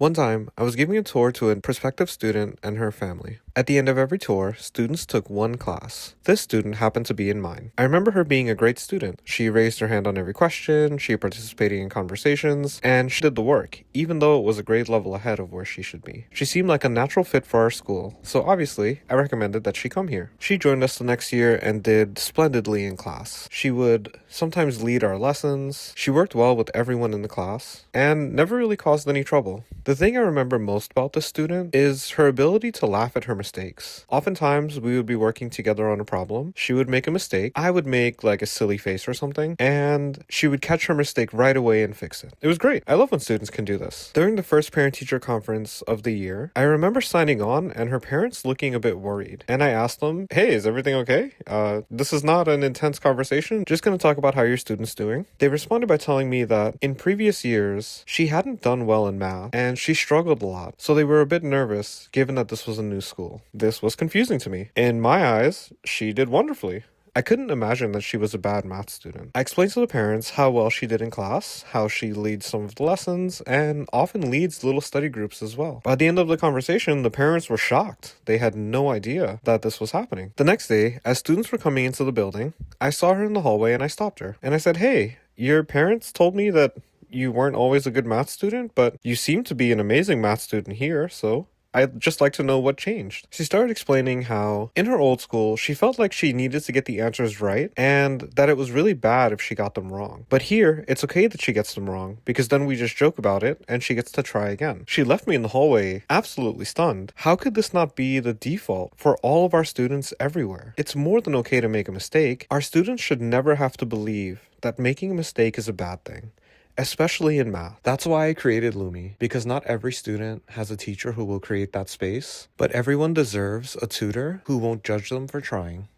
One time, I was giving a tour to a prospective student and her family. At the end of every tour, students took one class. This student happened to be in mine. I remember her being a great student. She raised her hand on every question, she participated in conversations, and she did the work, even though it was a grade level ahead of where she should be. She seemed like a natural fit for our school, so obviously, I recommended that she come here. She joined us the next year and did splendidly in class. She would sometimes lead our lessons, she worked well with everyone in the class, and never really caused any trouble. The thing I remember most about this student is her ability to laugh at her mistakes. Oftentimes, we would be working together on a problem. She would make a mistake. I would make like a silly face or something, and she would catch her mistake right away and fix it. It was great. I love when students can do this. During the first parent-teacher conference of the year, I remember signing on and her parents looking a bit worried. And I asked them, "Hey, is everything okay? This is not an intense conversation. Just gonna talk about how your student's doing." They responded by telling me that in previous years, she hadn't done well in math, and she struggled a lot, so they were a bit nervous given that this was a new school. This was confusing to me. In my eyes, she did wonderfully. I couldn't imagine that she was a bad math student. I explained to the parents how well she did in class, how she leads some of the lessons, and often leads little study groups as well. By the end of the conversation, the parents were shocked. They had no idea that this was happening. The next day, as students were coming into the building, I saw her in the hallway and I stopped her. And I said, "Hey, your parents told me that you weren't always a good math student, but you seem to be an amazing math student here, so I'd just like to know what changed." She started explaining how, in her old school, she felt like she needed to get the answers right, and that it was really bad if she got them wrong. But here, it's okay that she gets them wrong, because then we just joke about it, and she gets to try again. She left me in the hallway, absolutely stunned. How could this not be the default for all of our students everywhere? It's more than okay to make a mistake. Our students should never have to believe that making a mistake is a bad thing, especially in math. That's why I created Lumi, because not every student has a teacher who will create that space, but everyone deserves a tutor who won't judge them for trying.